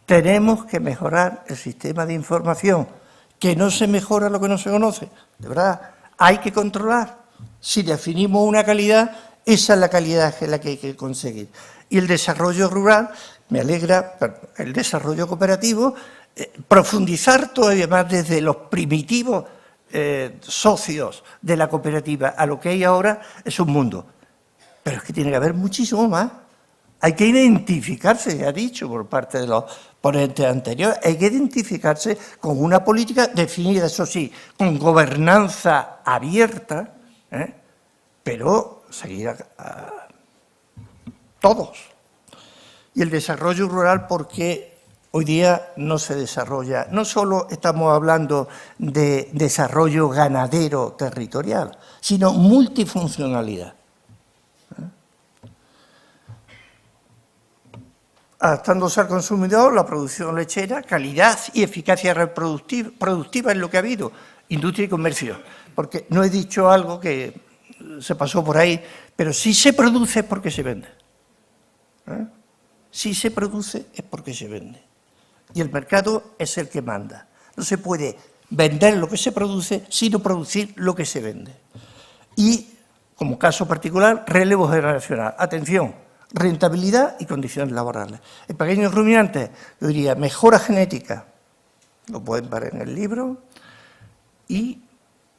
tenemos que mejorar el sistema de información, que no se mejora lo que no se conoce. De verdad, hay que controlar. Si definimos una calidad, esa es la calidad que hay que conseguir. Y el desarrollo rural, me alegra, el desarrollo cooperativo, profundizar todavía más desde los primitivos socios de la cooperativa a lo que hay ahora es un mundo. Pero es que tiene que haber muchísimo más. Hay que identificarse, ya ha dicho por parte de los ponentes anteriores, hay que identificarse con una política definida, eso sí, con gobernanza abierta, pero seguir a todos. Y el desarrollo rural, porque hoy día no se desarrolla, no solo estamos hablando de desarrollo ganadero territorial, sino multifuncionalidad. Adaptándose al consumidor, la producción lechera, calidad y eficacia productiva es lo que ha habido, industria y comercio. Porque no he dicho algo que se pasó por ahí, pero si se produce es porque se vende. Si se produce es porque se vende. Y el mercado es el que manda. No se puede vender lo que se produce, sino producir lo que se vende. Y, como caso particular, relevo generacional. Atención. Rentabilidad y condiciones laborales. En pequeños rumiantes, yo diría mejora genética, lo pueden ver en el libro, y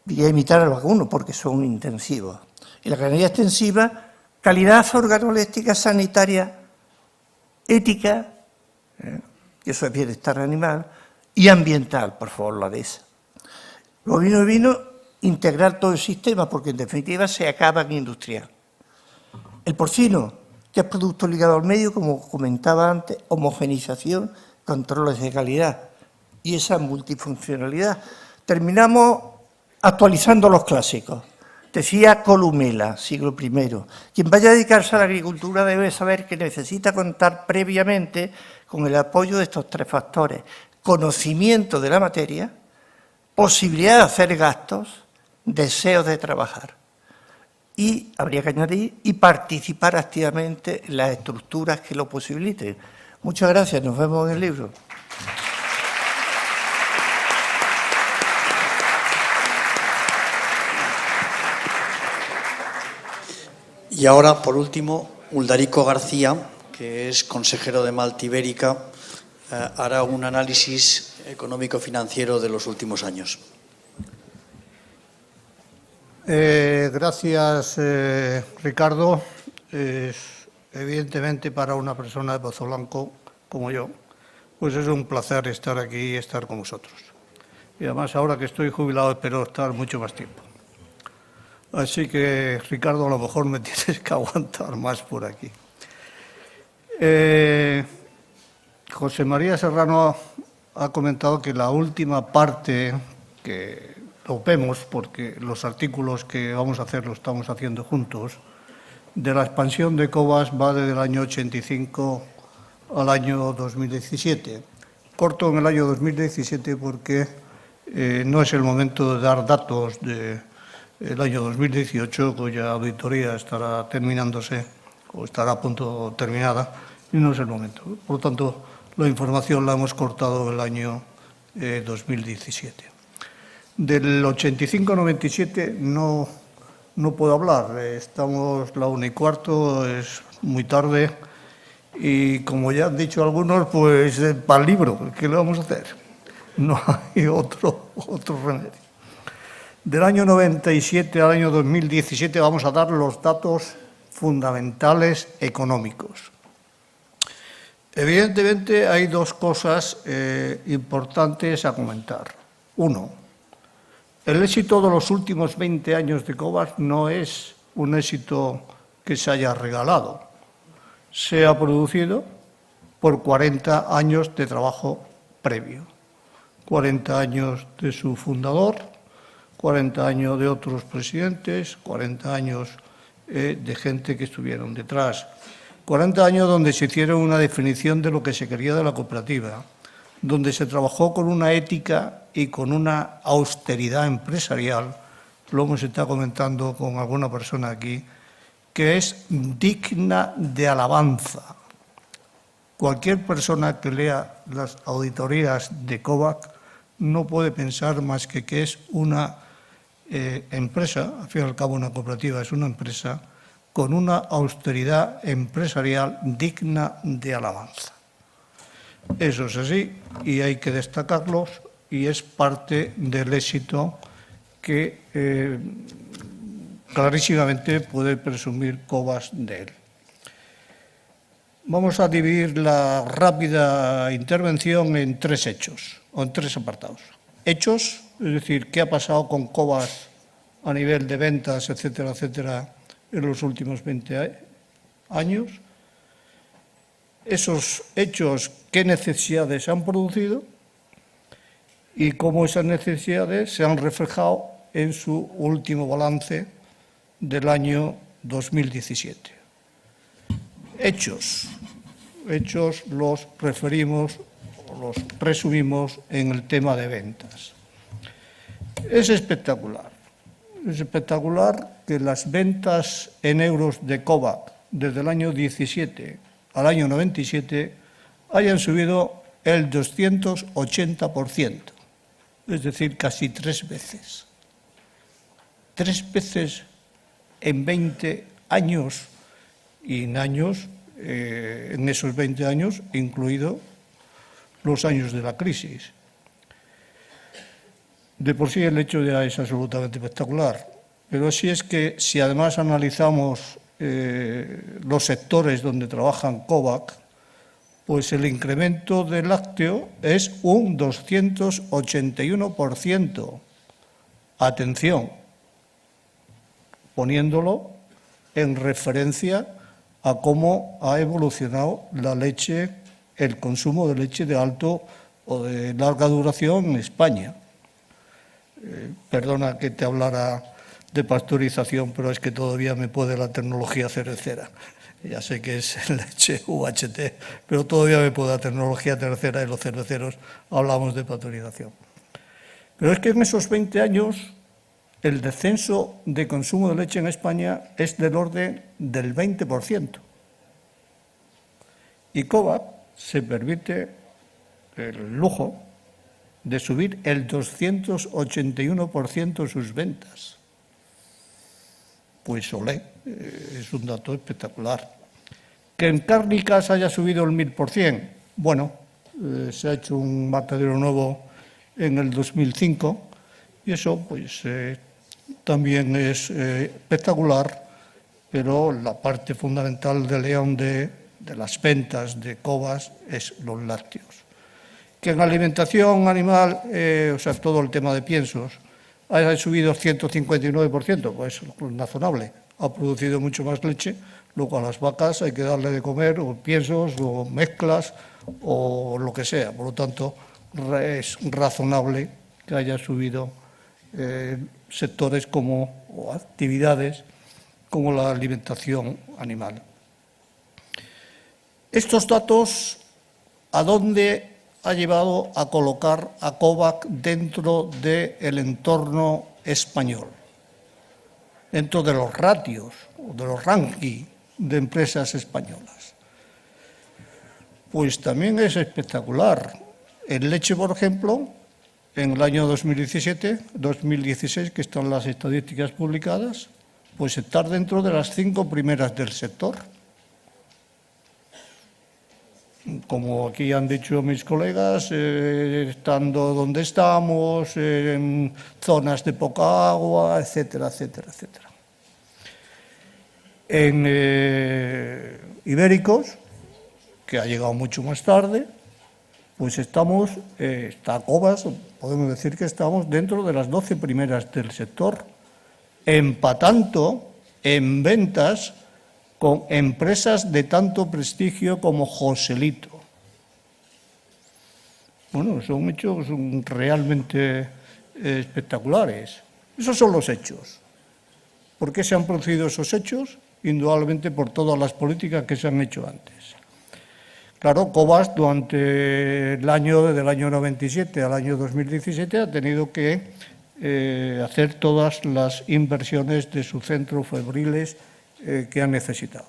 voy a imitar al vacuno porque son intensivos. Y la ganadería extensiva, calidad organoléptica, sanitaria, ética, que eso es bienestar animal, y ambiental, por favor, la de esa. Lo vino, integrar todo el sistema, porque en definitiva se acaba en industrial. El porcino, que es producto ligado al medio, como comentaba antes, homogenización, controles de calidad y esa multifuncionalidad. Terminamos actualizando los clásicos. Decía Columela, siglo I, quien vaya a dedicarse a la agricultura debe saber que necesita contar previamente con el apoyo de estos tres factores: conocimiento de la materia, posibilidad de hacer gastos, deseo de trabajar. Y habría que añadir, y participar activamente en las estructuras que lo posibiliten. Muchas gracias, nos vemos en el libro. Y ahora, por último, Uldarico García, que es consejero de Malta Ibérica, hará un análisis económico-financiero de los últimos años. Gracias, Ricardo. Evidentemente, para una persona de Pozo Blanco como yo, pues es un placer estar aquí y estar con vosotros. Y además, ahora que estoy jubilado, espero estar mucho más tiempo. Así que, Ricardo, a lo mejor me tienes que aguantar más por aquí. José María Serrano ha comentado que la última parte que lo vemos, porque los artículos que vamos a hacer los estamos haciendo juntos, de la expansión de Cobas va desde el año 85 al año 2017. Corto en el año 2017 porque no es el momento de dar datos del año 2018, cuya auditoría estará terminándose o estará a punto terminada, y no es el momento. Por lo tanto, la información la hemos cortado el año 2017. Del 85-97 no puedo hablar, estamos la 1:15, es muy tarde y como ya han dicho algunos, pues para el libro, ¿qué le vamos a hacer? No hay otro remedio. Del año 97 al año 2017 vamos a dar los datos fundamentales económicos. Evidentemente hay dos cosas importantes a comentar. Uno, el éxito de los últimos 20 años de COVAX no es un éxito que se haya regalado. Se ha producido por 40 años de trabajo previo. 40 años de su fundador, 40 años de otros presidentes, 40 años de gente que estuvieron detrás. 40 años donde se hicieron una definición de lo que se quería de la cooperativa, donde se trabajó con una ética y con una austeridad empresarial, lo hemos estado comentando con alguna persona aquí, que es digna de alabanza. Cualquier persona que lea las auditorías de COVAX no puede pensar más que es una empresa, al fin y al cabo una cooperativa es una empresa, con una austeridad empresarial digna de alabanza. Eso es así y hay que destacarlos y es parte del éxito que clarísimamente puede presumir COVAX de él. Vamos a dividir la rápida intervención en tres hechos, o en tres apartados. Hechos, es decir, qué ha pasado con COVAX a nivel de ventas, etcétera, etcétera, en los últimos 20 años. Esos hechos, qué necesidades se han producido y cómo esas necesidades se han reflejado en su último balance del año 2017. Hechos los referimos, los resumimos en el tema de ventas. Es espectacular que las ventas en euros de COVAX desde el año 17 al año 97 hayan subido el 280%, es decir, casi 3 veces. 3 veces en 20 años y en esos 20 años, incluido los años de la crisis. De por sí el hecho ya es absolutamente espectacular, pero así es que si además analizamos los sectores donde trabajan COVAX, pues el incremento del lácteo es un 281%. Atención, poniéndolo en referencia a cómo ha evolucionado la leche, el consumo de leche de alto o de larga duración en España. Perdona que te hablara de pasteurización, pero es que todavía me puede la tecnología cervecera. Ya sé que es leche UHT, pero todavía me puede la tecnología cervecera y los cerveceros hablamos de pasteurización. Pero es que en esos 20 años el descenso de consumo de leche en España es del orden del 20%. Y COVAX se permite el lujo de subir el 281% sus ventas. Pues olé, es un dato espectacular. Que en cárnicas haya subido el 1000%, bueno, se ha hecho un matadero nuevo en el 2005 y eso pues también es espectacular, pero la parte fundamental de León de las ventas de COVAX es los lácteos. Que en alimentación animal, o sea, todo el tema de piensos, ha subido 159%, pues razonable, ha producido mucho más leche, luego a las vacas hay que darle de comer o piensos o mezclas o lo que sea, por lo tanto es razonable que haya subido sectores o actividades como la alimentación animal. Estos datos, ¿a dónde ha llevado a colocar a COVAX dentro del entorno español? Dentro de los ratios o de los rankings de empresas españolas. Pues también es espectacular. En leche, por ejemplo, en el año 2016, que están las estadísticas publicadas, pues estar dentro de las 5 primeras del sector. Como aquí han dicho mis colegas, estando donde estamos, en zonas de poca agua, etcétera, etcétera, etcétera. En ibéricos, que ha llegado mucho más tarde, pues estamos, está Cobas, podemos decir que estamos dentro de las 12 primeras del sector, empatando en ventas con empresas de tanto prestigio como Joselito. Bueno, son hechos realmente espectaculares. Esos son los hechos. ¿Por qué se han producido esos hechos? Indudablemente por todas las políticas que se han hecho antes. Claro, Cobas durante desde el año 97 al año 2017 ha tenido que hacer todas las inversiones de su centro febriles que han necesitado.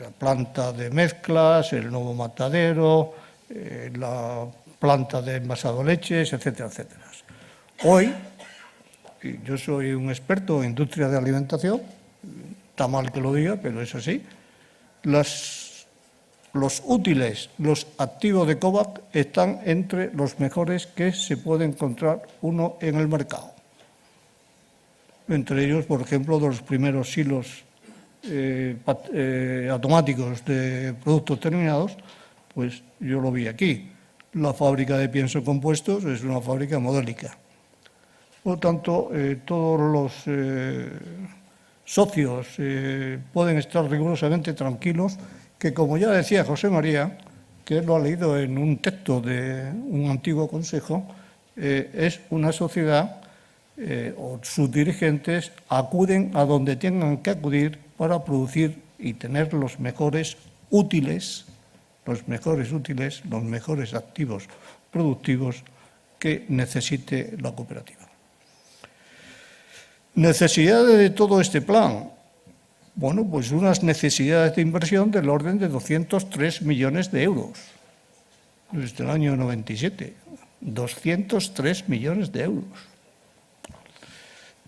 La planta de mezclas, el nuevo matadero, la planta de envasado de leches, etcétera, etcétera. Hoy, y yo soy un experto en industria de alimentación, está mal que lo diga, pero es así, los útiles, los activos de Cobas están entre los mejores que se puede encontrar uno en el mercado. Entre ellos, por ejemplo, de los primeros silos automáticos de productos terminados, pues yo lo vi aquí. La fábrica de pienso compuestos es una fábrica modélica. Por lo tanto, todos los socios pueden estar rigurosamente tranquilos que, como ya decía José María, que él lo ha leído en un texto de un antiguo consejo, es una sociedad o sus dirigentes acuden a donde tengan que acudir para producir y tener los mejores útiles, los mejores activos productivos que necesite la cooperativa. Necesidades de todo este plan. Bueno, pues unas necesidades de inversión del orden de 203 millones de euros desde el año 97. 203 millones de euros.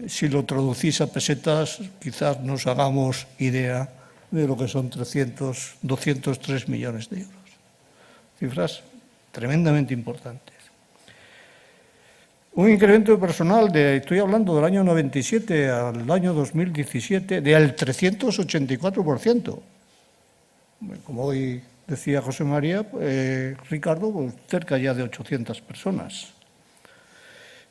Si lo traducís a pesetas, quizás nos hagamos idea de lo que son 203 millones de euros. Cifras tremendamente importantes. Un incremento de personal, estoy hablando del año 97 al año 2017, del 384%. Como hoy decía José María, Ricardo, pues cerca ya de 800 personas.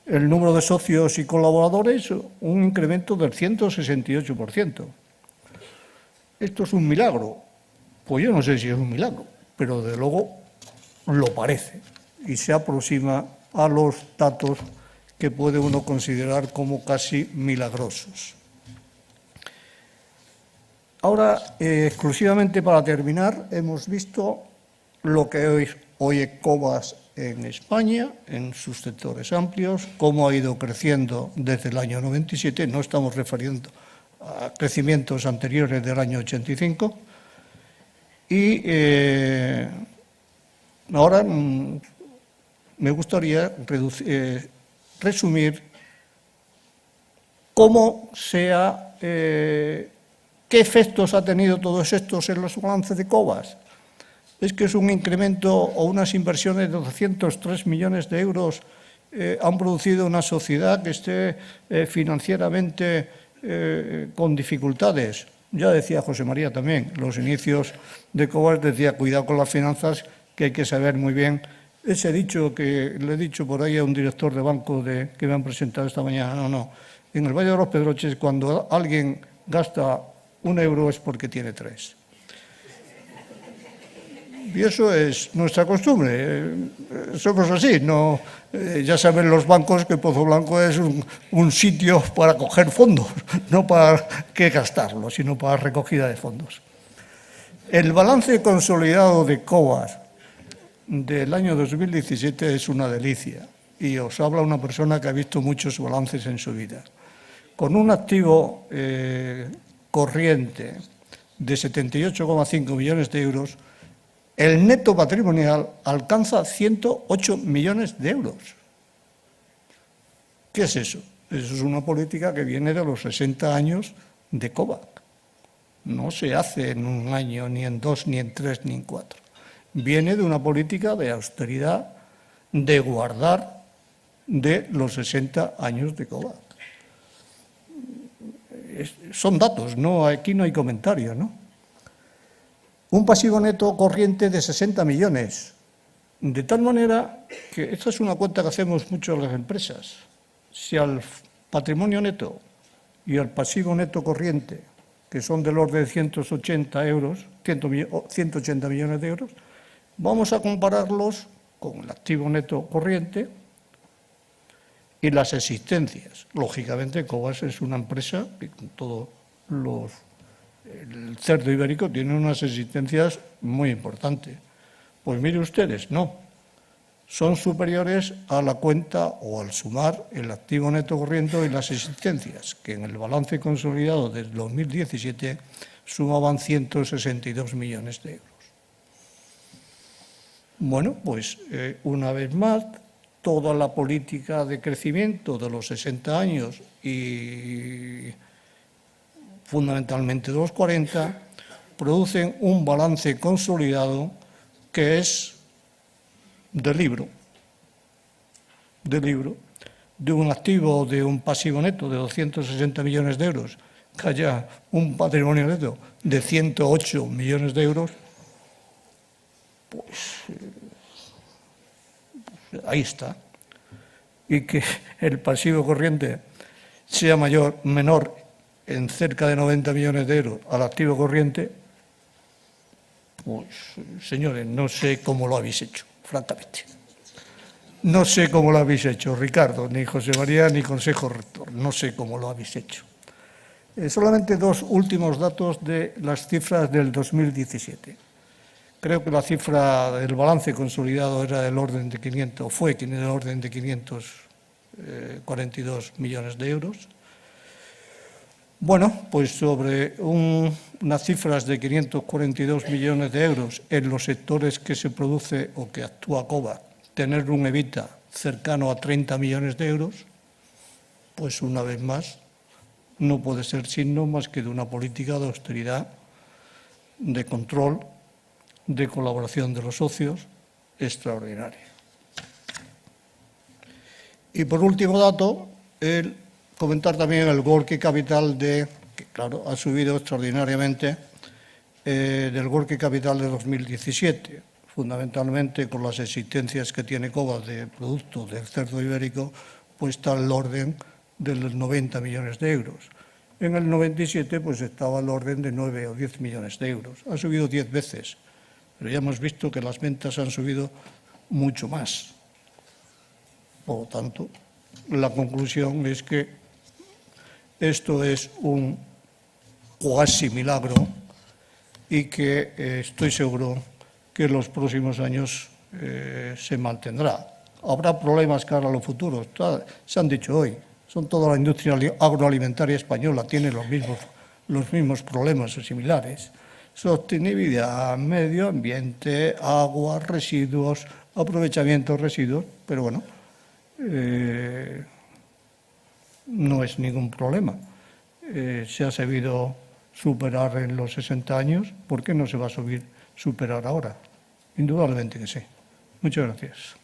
El número de socios y colaboradores, un incremento del 168%. ¿Esto es un milagro? Pues yo no sé si es un milagro, pero de luego lo parece y se aproxima a los datos que puede uno considerar como casi milagrosos. Ahora, exclusivamente para terminar, hemos visto lo que hoy es Cobas en España, en sus sectores amplios, cómo ha ido creciendo desde el año 97, no estamos refiriendo a crecimientos anteriores del año 85, y ahora me gustaría resumir qué efectos ha tenido todos estos en los balances de Cobas. Es que es un incremento o unas inversiones de 203 millones de euros han producido una sociedad que esté financieramente con dificultades. Ya decía José María también, los inicios de Cobas decía, cuidado con las finanzas, que hay que saber muy bien. Ese dicho que le he dicho por ahí a un director de banco que me han presentado esta mañana, no. En el Valle de los Pedroches, cuando alguien gasta 1 euro es porque tiene 3. Y eso es nuestra costumbre. Somos así. No, ya saben los bancos que Pozo Blanco es un sitio para coger fondos, no para que gastarlos, sino para recogida de fondos. El balance consolidado de Cobas del año 2017 es una delicia. Y os habla una persona que ha visto muchos balances en su vida. Con un activo corriente de 78,5 millones de euros, el neto patrimonial alcanza 108 millones de euros. ¿Qué es eso? Eso es una política que viene de los 60 años de Cobas. No se hace en un año, ni en 2, ni en 3, ni en 4. Viene de una política de austeridad, de guardar de los 60 años de Cobas. Son datos, aquí no hay comentario, ¿no? un pasivo neto corriente de 60 millones. De tal manera que esta es una cuenta que hacemos mucho las empresas. Si al patrimonio neto y al pasivo neto corriente, que son del orden de 180 millones de euros, vamos a compararlos con el activo neto corriente y las existencias. Lógicamente, Cobas es una empresa que con todo el cerdo ibérico tiene unas existencias muy importantes. Pues mire ustedes, no, son superiores a la cuenta o al sumar el activo neto corriente y las existencias, que en el balance consolidado del 2017 sumaban 162 millones de euros. Bueno, pues una vez más, toda la política de crecimiento de los 60 años y fundamentalmente de los 40 producen un balance consolidado que es de libro, de un activo, de un pasivo neto de 260 millones de euros, que haya un patrimonio neto de 108 millones de euros, pues ahí está. Y que el pasivo corriente sea menor en cerca de 90 millones de euros al activo corriente, pues, señores, no sé cómo lo habéis hecho, francamente. No sé cómo lo habéis hecho, Ricardo, ni José María, ni Consejo Rector. No sé cómo lo habéis hecho. Solamente dos últimos datos de las cifras del 2017. Creo que la cifra del balance consolidado era del orden de 542 millones de euros. Bueno, pues sobre unas cifras de 542 millones de euros en los sectores que se produce o que actúa Cobas, tener un EBITDA cercano a 30 millones de euros, pues una vez más no puede ser signo más que de una política de austeridad, de control, de colaboración de los socios extraordinaria. Y por último dato, comentar también el working capital que claro, ha subido extraordinariamente del working capital de 2017, fundamentalmente con las existencias que tiene Cobas de producto del cerdo ibérico, pues está al orden de los 90 millones de euros. En el 97 pues estaba al orden de 9 o 10 millones de euros. Ha subido 10 veces, pero ya hemos visto que las ventas han subido mucho más. Por lo tanto, la conclusión es que esto es un cuasi milagro y que estoy seguro que en los próximos años se mantendrá. Habrá problemas cara a los futuros, se han dicho hoy, son toda la industria agroalimentaria española, tiene los mismos problemas o similares. Sostenibilidad, medio ambiente, agua, residuos, aprovechamiento de residuos, pero bueno, no es ningún problema. Se ha sabido superar en los 60 años, ¿por qué no se va a superar ahora? Indudablemente que sí. Muchas gracias.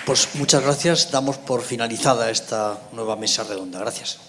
Pues muchas gracias. Damos por finalizada esta nueva mesa redonda. Gracias.